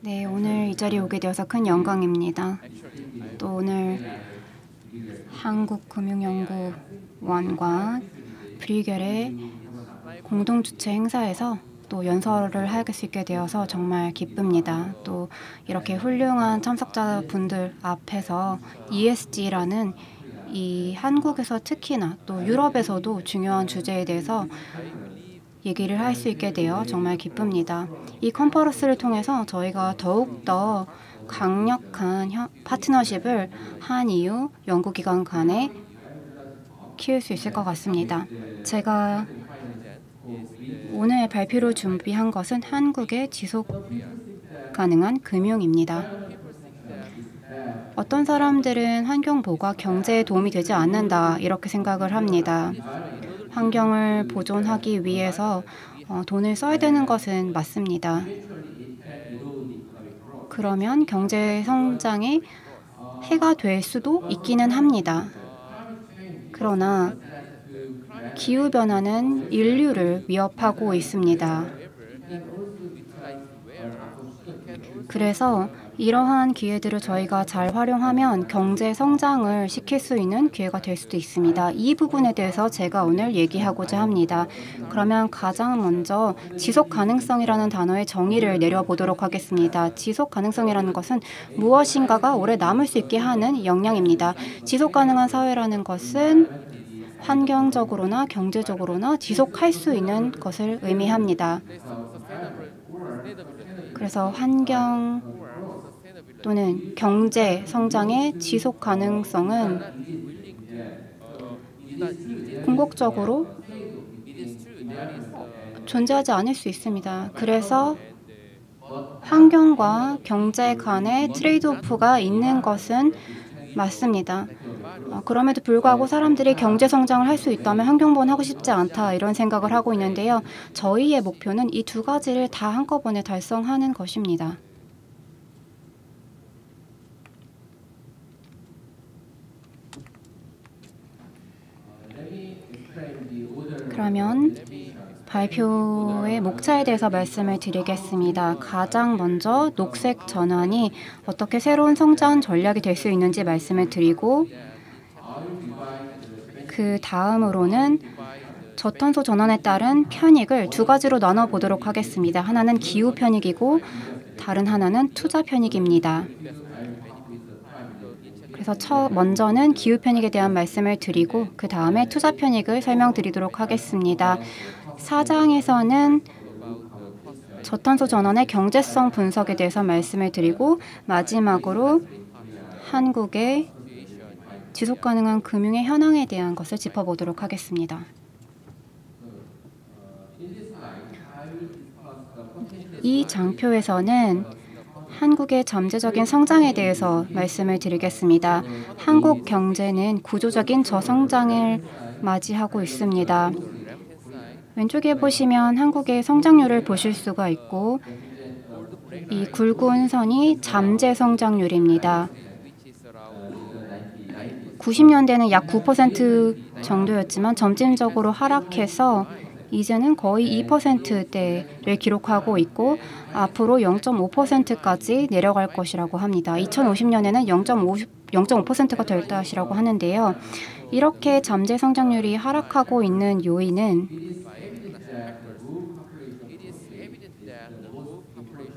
네, 오늘 이 자리에 오게 되어서 큰 영광입니다. 또 오늘 한국금융연구원과 브리겔의 공동 주최 행사에서 또 연설을 할 수 있게 되어서 정말 기쁩니다. 또 이렇게 훌륭한 참석자분들 앞에서 ESG라는 이 한국에서 특히나 또 유럽에서도 중요한 주제에 대해서 얘기를 할 수 있게 되어 정말 기쁩니다. 이 컨퍼런스를 통해서 저희가 더욱더 강력한 파트너십을 한EU 연구기관 간에 키울 수 있을 것 같습니다. 제가 오늘 발표로 준비한 것은 한국의 지속 가능한 금융입니다. 어떤 사람들은 환경보호가 경제에 도움이 되지 않는다 이렇게 생각을 합니다. 환경을 보존하기 위해서 돈을 써야 되는 것은 맞습니다. 그러면 경제 성장에 해가 될 수도 있기는 합니다. 그러나 기후변화는 인류를 위협하고 있습니다. 그래서 이러한 기회들을 저희가 잘 활용하면 경제 성장을 시킬 수 있는 기회가 될 수도 있습니다. 이 부분에 대해서 제가 오늘 얘기하고자 합니다. 그러면 가장 먼저 지속 가능성이라는 단어의 정의를 내려보도록 하겠습니다. 지속 가능성이라는 것은 무엇인가가 오래 남을 수 있게 하는 역량입니다. 지속 가능한 사회라는 것은 환경적으로나 경제적으로나 지속할 수 있는 것을 의미합니다. 그래서 환경 또는 경제 성장의 지속 가능성은 궁극적으로 존재하지 않을 수 있습니다. 그래서 환경과 경제 간의 트레이드오프가 있는 것은 맞습니다. 그럼에도 불구하고 사람들이 경제 성장을 할 수 있다면 환경보호는 하고 싶지 않다 이런 생각을 하고 있는데요. 저희의 목표는 이 두 가지를 다 한꺼번에 달성하는 것입니다. 그러면 발표의 목차에 대해서 말씀을 드리겠습니다. 가장 먼저 녹색 전환이 어떻게 새로운 성장 전략이 될 수 있는지 말씀을 드리고 그 다음으로는 저탄소 전환에 따른 편익을 두 가지로 나눠보도록 하겠습니다. 하나는 기후 편익이고 다른 하나는 투자 편익입니다. 그래서 먼저는 기후 편익에 대한 말씀을 드리고 그 다음에 투자 편익을 설명드리도록 하겠습니다. 4장에서는 저탄소 전환의 경제성 분석에 대해서 말씀을 드리고 마지막으로 한국의 지속가능한 금융의 현황에 대한 것을 짚어보도록 하겠습니다. 이 장표에서는 한국의 잠재적인 성장에 대해서 말씀을 드리겠습니다. 한국 경제는 구조적인 저성장을 맞이하고 있습니다. 왼쪽에 보시면 한국의 성장률을 보실 수가 있고 이 굵은 선이 잠재 성장률입니다. 90년대는 약 9% 정도였지만 점진적으로 하락해서 이제는 거의 2%대를 기록하고 있고 앞으로 0.5%까지 내려갈 것이라고 합니다. 2050년에는 0.5%가 될 것이라고 하는데요. 이렇게 잠재 성장률이 하락하고 있는 요인은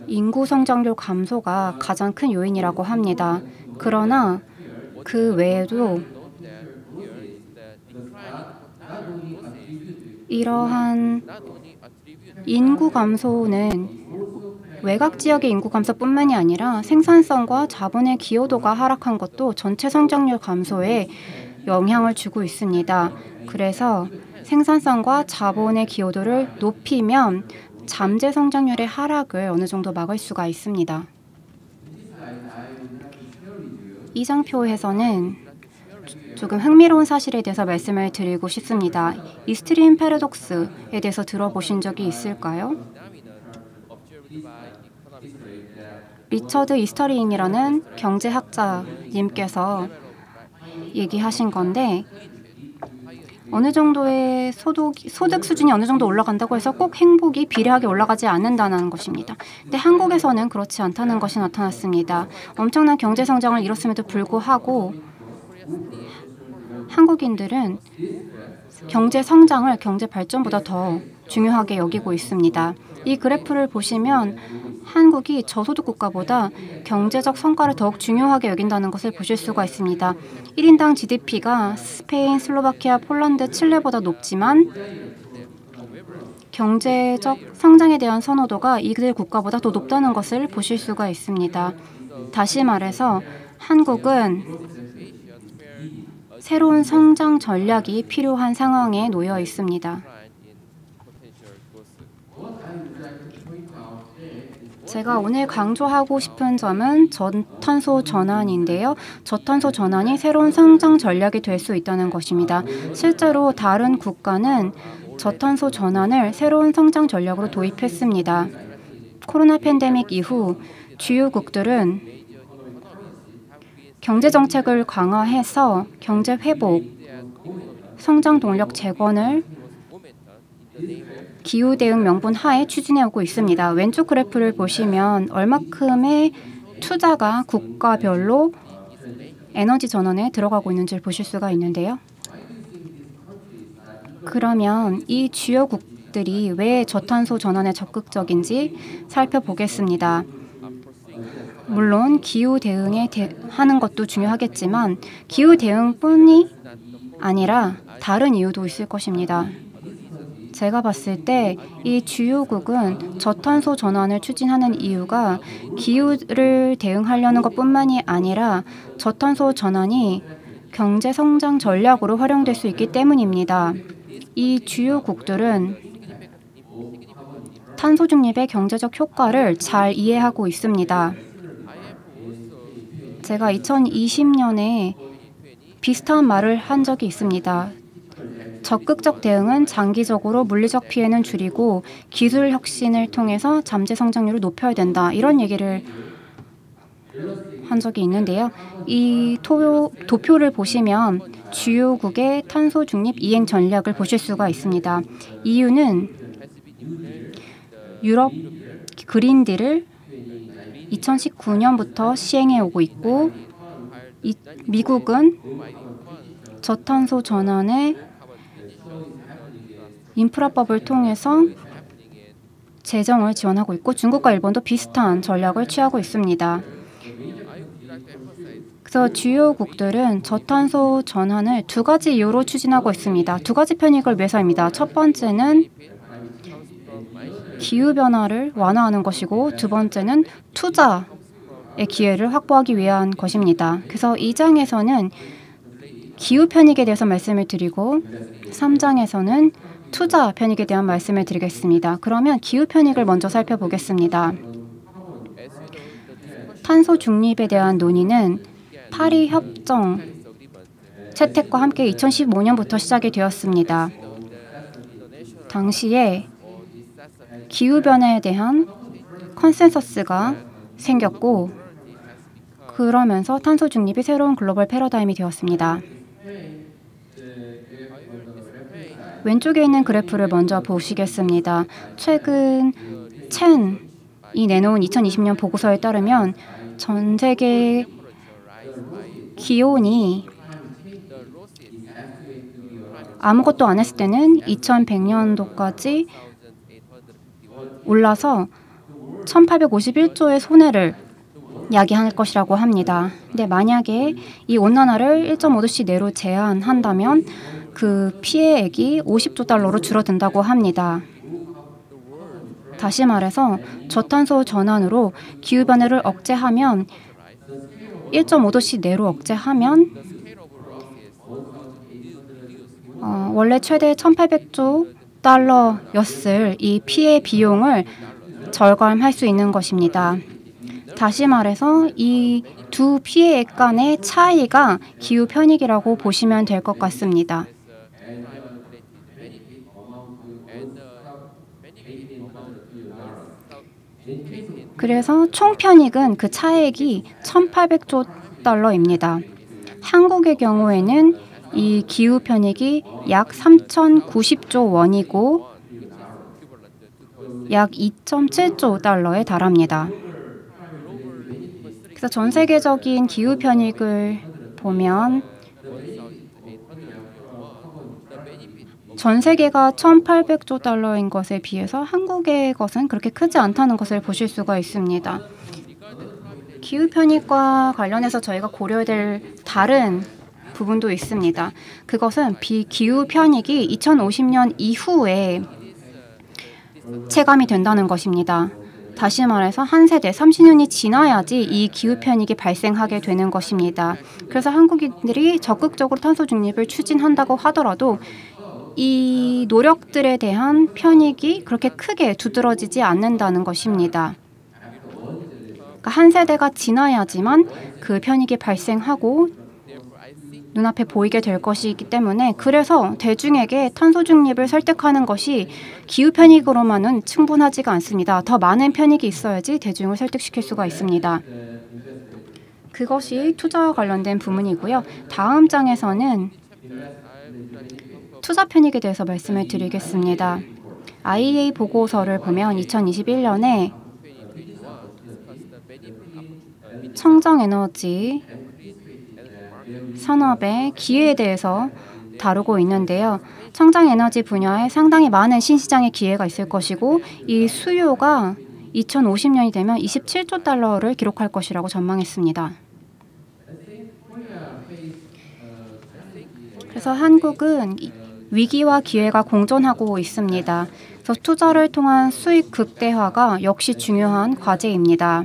인구 성장률 감소가 가장 큰 요인이라고 합니다. 그러나 그 외에도 이러한 인구 감소는 외곽 지역의 인구 감소뿐만이 아니라 생산성과 자본의 기여도가 하락한 것도 전체 성장률 감소에 영향을 주고 있습니다. 그래서 생산성과 자본의 기여도를 높이면 잠재 성장률의 하락을 어느 정도 막을 수가 있습니다. 이 장표에서는 조금 흥미로운 사실에 대해서 말씀을 드리고 싶습니다. 이스트림 패러독스에 대해서 들어보신 적이 있을까요? 리처드 이스터린이라는 경제학자님께서 얘기하신 건데 어느 정도의 소득 수준이 어느 정도 올라간다고 해서 꼭 행복이 비례하게 올라가지 않는다는 것입니다. 근데 한국에서는 그렇지 않다는 것이 나타났습니다. 엄청난 경제 성장을 이뤘음에도 불구하고 한국인들은 경제 성장을 경제 발전보다 더 중요하게 여기고 있습니다. 이 그래프를 보시면 한국이 저소득 국가보다 경제적 성과를 더욱 중요하게 여긴다는 것을 보실 수가 있습니다. 1인당 GDP가 스페인, 슬로바키아, 폴란드, 칠레보다 높지만 경제적 성장에 대한 선호도가 이들 국가보다 더 높다는 것을 보실 수가 있습니다. 다시 말해서 한국은 새로운 성장 전략이 필요한 상황에 놓여 있습니다. 제가 오늘 강조하고 싶은 점은 저탄소 전환인데요. 저탄소 전환이 새로운 성장 전략이 될 수 있다는 것입니다. 실제로 다른 국가는 저탄소 전환을 새로운 성장 전략으로 도입했습니다. 코로나 팬데믹 이후 주요국들은 경제 정책을 강화해서 경제 회복, 성장 동력 재건을 기후 대응 명분 하에 추진해오고 있습니다. 왼쪽 그래프를 보시면 얼마큼의 투자가 국가별로 에너지 전환에 들어가고 있는지를 보실 수가 있는데요. 그러면 이 주요국들이 왜 저탄소 전환에 적극적인지 살펴보겠습니다. 물론 기후 대응에 하는 것도 중요하겠지만 기후 대응뿐이 아니라 다른 이유도 있을 것입니다. 제가 봤을 때 이 주요국은 저탄소 전환을 추진하는 이유가 기후를 대응하려는 것뿐만이 아니라 저탄소 전환이 경제 성장 전략으로 활용될 수 있기 때문입니다. 이 주요국들은 탄소 중립의 경제적 효과를 잘 이해하고 있습니다. 제가 2020년에 비슷한 말을 한 적이 있습니다. 적극적 대응은 장기적으로 물리적 피해는 줄이고 기술 혁신을 통해서 잠재 성장률을 높여야 된다. 이런 얘기를 한 적이 있는데요. 이 도표를 보시면 주요국의 탄소 중립 이행 전략을 보실 수가 있습니다. 이유는 유럽 그린딜을 2019년부터 시행해 오고 있고 미국은 저탄소 전환의 인프라법을 통해서 재정을 지원하고 있고 중국과 일본도 비슷한 전략을 취하고 있습니다. 그래서 주요국들은 저탄소 전환을 두 가지 이유로 추진하고 있습니다. 두 가지 편익을 위해서입니다. 첫 번째는 기후변화를 완화하는 것이고 두 번째는 투자의 기회를 확보하기 위한 것입니다. 그래서 2장에서는 기후 편익에 대해서 말씀을 드리고 3장에서는 투자 편익에 대한 말씀을 드리겠습니다. 그러면 기후 편익을 먼저 살펴보겠습니다. 탄소 중립에 대한 논의는 파리 협정 채택과 함께 2015년부터 시작이 되었습니다. 당시에 기후변화에 대한 컨센서스가 생겼고 그러면서 탄소 중립이 새로운 글로벌 패러다임이 되었습니다. 왼쪽에 있는 그래프를 먼저 보시겠습니다. 최근 첸이 내놓은 2020년 보고서에 따르면 전 세계 기온이 아무것도 안 했을 때는 2100년도까지 올라서 1851조의 손해를 야기할 것이라고 합니다. 근데 만약에 이 온난화를 1.5도씨 내로 제한한다면 그 피해액이 50조 달러로 줄어든다고 합니다. 다시 말해서 저탄소 전환으로 기후변화를 억제하면 1.5도씨 내로 억제하면 원래 최대 1,800조 달러였을 이 피해 비용을 절감할 수 있는 것입니다. 다시 말해서 이 두 피해액 간의 차이가 기후 편익이라고 보시면 될 것 같습니다. 그래서 총 편익은 그 차액이 1,800조 달러입니다. 한국의 경우에는 이 기후 편익이 약 3,090조 원이고 약 2.7조 달러에 달합니다. 그래서 전 세계적인 기후 편익을 보면 전 세계가 1,800조 달러인 것에 비해서 한국의 것은 그렇게 크지 않다는 것을 보실 수가 있습니다. 기후 편익과 관련해서 저희가 고려해야 될 다른 부분도 있습니다. 그것은 기후 편익이 2050년 이후에 체감이 된다는 것입니다. 다시 말해서 한 세대 30년이 지나야지 이 기후 편익이 발생하게 되는 것입니다. 그래서 한국인들이 적극적으로 탄소 중립을 추진한다고 하더라도 이 노력들에 대한 편익이 그렇게 크게 두드러지지 않는다는 것입니다. 그러니까 한 세대가 지나야지만 그 편익이 발생하고 눈앞에 보이게 될 것이기 때문에 그래서 대중에게 탄소 중립을 설득하는 것이 기후 편익으로만은 충분하지가 않습니다. 더 많은 편익이 있어야지 대중을 설득시킬 수가 있습니다. 그것이 투자와 관련된 부분이고요. 다음 장에서는 투자 편익에 대해서 말씀을 드리겠습니다. IEA 보고서를 보면 2021년에 청정에너지 산업의 기회에 대해서 다루고 있는데요. 청정에너지 분야에 상당히 많은 신시장의 기회가 있을 것이고 이 수요가 2050년이 되면 27조 달러를 기록할 것이라고 전망했습니다. 그래서 한국은 위기와 기회가 공존하고 있습니다. 그래서 투자를 통한 수익 극대화가 역시 중요한 과제입니다.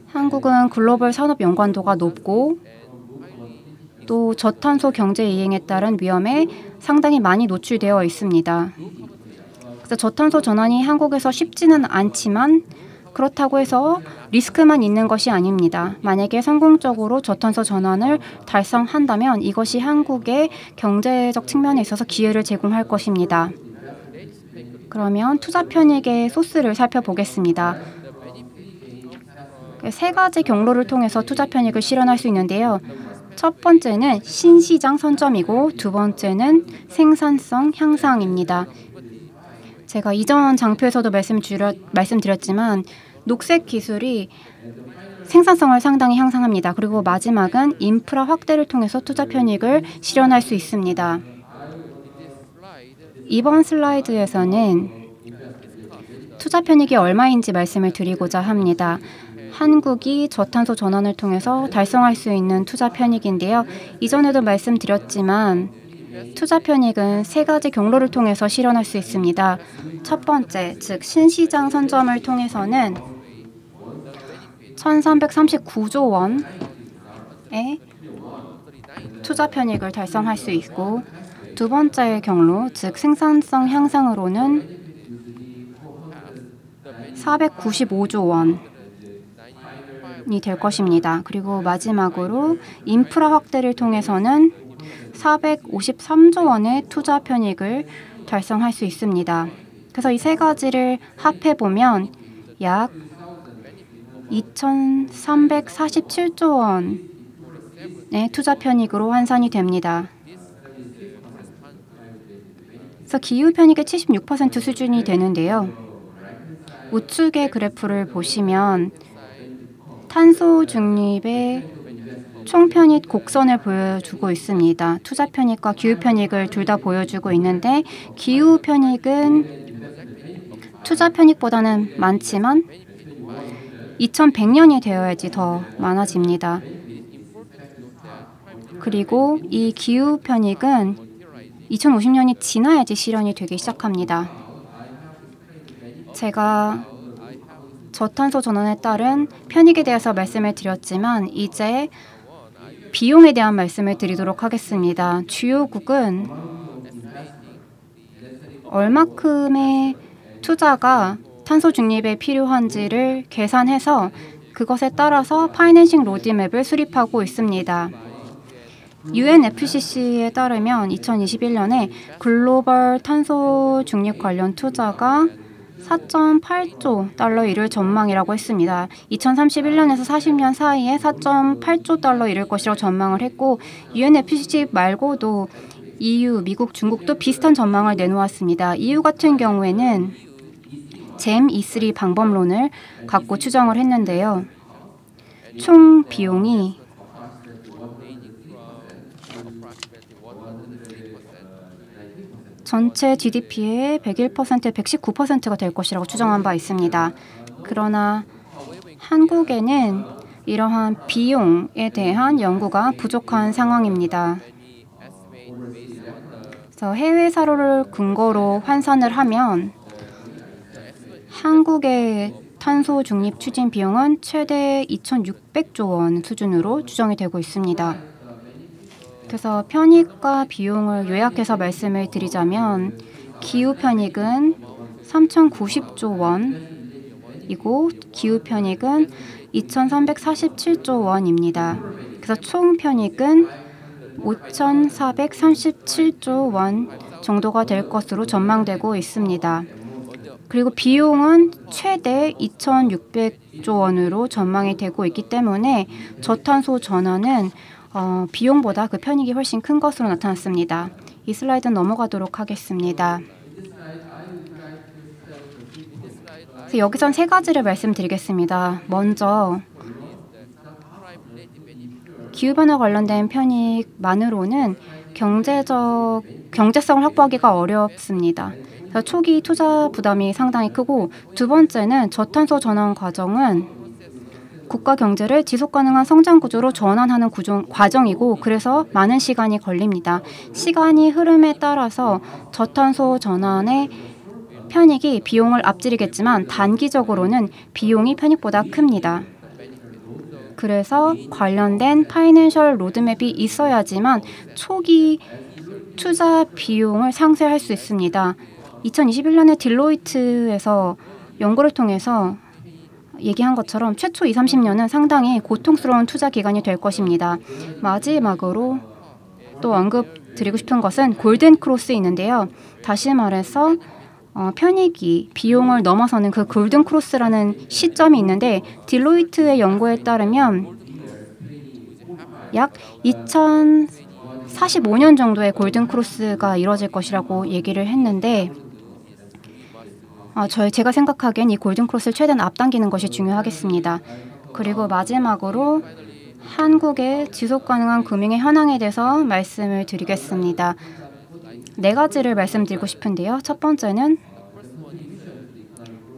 한국은 글로벌 산업 연관도가 높고 또 저탄소 경제 이행에 따른 위험에 상당히 많이 노출되어 있습니다. 그래서 저탄소 전환이 한국에서 쉽지는 않지만 그렇다고 해서 리스크만 있는 것이 아닙니다. 만약에 성공적으로 저탄소 전환을 달성한다면 이것이 한국의 경제적 측면에 있어서 기회를 제공할 것입니다. 그러면 투자 편익의 소스를 살펴보겠습니다. 세 가지 경로를 통해서 투자 편익을 실현할 수 있는데요. 첫 번째는 신시장 선점이고 두 번째는 생산성 향상입니다. 제가 이전 장표에서도 말씀드렸지만 녹색 기술이 생산성을 상당히 향상합니다. 그리고 마지막은 인프라 확대를 통해서 투자 편익을 실현할 수 있습니다. 이번 슬라이드에서는 투자 편익이 얼마인지 말씀을 드리고자 합니다. 한국이 저탄소 전환을 통해서 달성할 수 있는 투자 편익인데요. 이전에도 말씀드렸지만 투자 편익은 세 가지 경로를 통해서 실현할 수 있습니다. 첫 번째, 즉 신시장 선점을 통해서는 1,339조 원의 투자 편익을 달성할 수 있고 두 번째 경로, 즉 생산성 향상으로는 495조 원이 될 것입니다. 그리고 마지막으로 인프라 확대를 통해서는 453조 원의 투자 편익을 달성할 수 있습니다. 그래서 이 세 가지를 합해보면 약 2,347조 원의 투자 편익으로 환산이 됩니다. 그래서 기후 편익의 76% 수준이 되는데요. 우측의 그래프를 보시면 탄소 중립의 총편익 곡선을 보여주고 있습니다. 투자 편익과 기후 편익을 둘 다 보여주고 있는데 기후 편익은 투자 편익보다는 많지만 2100년이 되어야지 더 많아집니다. 그리고 이 기후 편익은 2050년이 지나야지 실현이 되기 시작합니다. 제가 저탄소 전환에 따른 편익에 대해서 말씀을 드렸지만 이제 비용에 대한 말씀을 드리도록 하겠습니다. 주요국은 얼마큼의 투자가 탄소 중립에 필요한지를 계산해서 그것에 따라서 파이낸싱 로드맵을 수립하고 있습니다. UNFCCC에 따르면 2021년에 글로벌 탄소 중립 관련 투자가 4.8조 달러 이를 전망이라고 했습니다. 2031년에서 40년 사이에 4.8조 달러 이를 것이라고 전망을 했고 UNFCCC 말고도 EU, 미국, 중국도 비슷한 전망을 내놓았습니다. EU 같은 경우에는 잼 E3 방법론을 갖고 추정을 했는데요. 총 비용이 전체 GDP의 101%, 119%가 될 것이라고 추정한 바 있습니다. 그러나 한국에는 이러한 비용에 대한 연구가 부족한 상황입니다. 그래서 해외 사료를 근거로 환산을 하면 한국의 탄소 중립 추진 비용은 최대 2,600조 원 수준으로 추정이 되고 있습니다. 그래서 편익과 비용을 요약해서 말씀을 드리자면 기후 편익은 3,090조 원이고 기후 편익은 2,347조 원입니다. 그래서 총 편익은 5,437조 원 정도가 될 것으로 전망되고 있습니다. 그리고 비용은 최대 2,600조 원으로 전망이 되고 있기 때문에 저탄소 전환은 비용보다 그 편익이 훨씬 큰 것으로 나타났습니다. 이 슬라이드는 넘어가도록 하겠습니다. 여기선 세 가지를 말씀드리겠습니다. 먼저 기후변화 관련된 편익만으로는 경제성을 확보하기가 어렵습니다. 초기 투자 부담이 상당히 크고 두 번째는 저탄소 전환 과정은 국가 경제를 지속가능한 성장 구조로 전환하는 과정이고 그래서 많은 시간이 걸립니다. 시간이 흐름에 따라서 저탄소 전환의 편익이 비용을 앞지르겠지만 단기적으로는 비용이 편익보다 큽니다. 그래서 관련된 파이낸셜 로드맵이 있어야지만 초기 투자 비용을 상쇄할 수 있습니다. 2021년에 딜로이트에서 연구를 통해서 얘기한 것처럼 최초 20, 30년은 상당히 고통스러운 투자 기간이 될 것입니다. 마지막으로 또 언급드리고 싶은 것은 골든 크로스 있는데요. 다시 말해서 편익이 비용을 넘어서는 그 골든 크로스라는 시점이 있는데 딜로이트의 연구에 따르면 약 2045년 정도의 골든 크로스가 이뤄질 것이라고 얘기를 했는데 제가 생각하기엔 이 골든 크로스를 최대한 앞당기는 것이 중요하겠습니다. 그리고 마지막으로 한국의 지속가능한 금융의 현황에 대해서 말씀을 드리겠습니다. 네 가지를 말씀드리고 싶은데요. 첫 번째는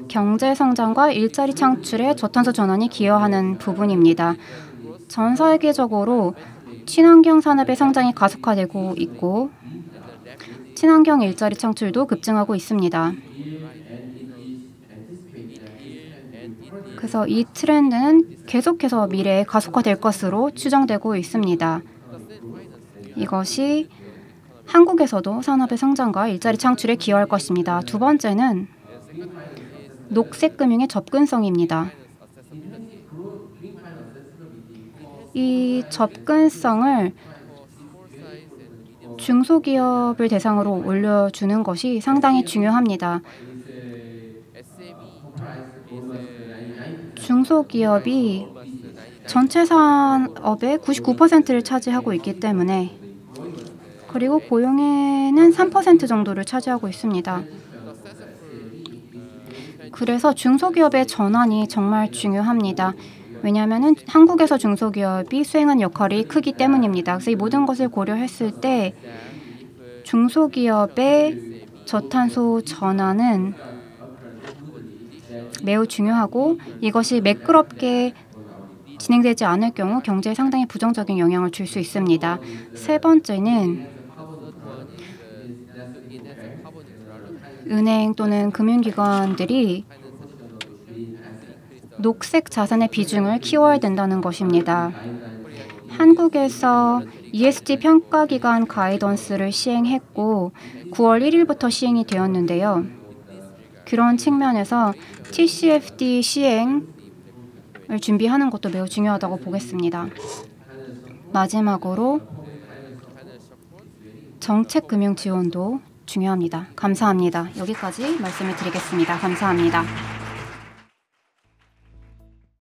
경제 성장과 일자리 창출에 저탄소 전환이 기여하는 부분입니다. 전 세계적으로 친환경 산업의 성장이 가속화되고 있고 친환경 일자리 창출도 급증하고 있습니다. 그래서 이 트렌드는 계속해서 미래에 가속화될 것으로 추정되고 있습니다. 이것이 한국에서도 산업의 성장과 일자리 창출에 기여할 것입니다. 두 번째는 녹색 금융의 접근성입니다. 이 접근성을 중소기업을 대상으로 올려주는 것이 상당히 중요합니다. 중소기업이 전체 산업의 99%를 차지하고 있기 때문에 그리고 고용에는 3% 정도를 차지하고 있습니다. 그래서 중소기업의 전환이 정말 중요합니다. 왜냐하면 한국에서 중소기업이 수행한 역할이 크기 때문입니다. 그래서 이 모든 것을 고려했을 때 중소기업의 저탄소 전환은 매우 중요하고 이것이 매끄럽게 진행되지 않을 경우 경제에 상당히 부정적인 영향을 줄 수 있습니다. 세 번째는 은행 또는 금융기관들이 녹색 자산의 비중을 키워야 된다는 것입니다. 한국에서 ESG 평가기관 가이던스를 시행했고 9월 1일부터 시행이 되었는데요. 그런 측면에서 TCFD 시행을 준비하는 것도 매우 중요하다고 보겠습니다. 마지막으로 정책금융 지원도 중요합니다. 감사합니다. 여기까지 말씀을 드리겠습니다. 감사합니다.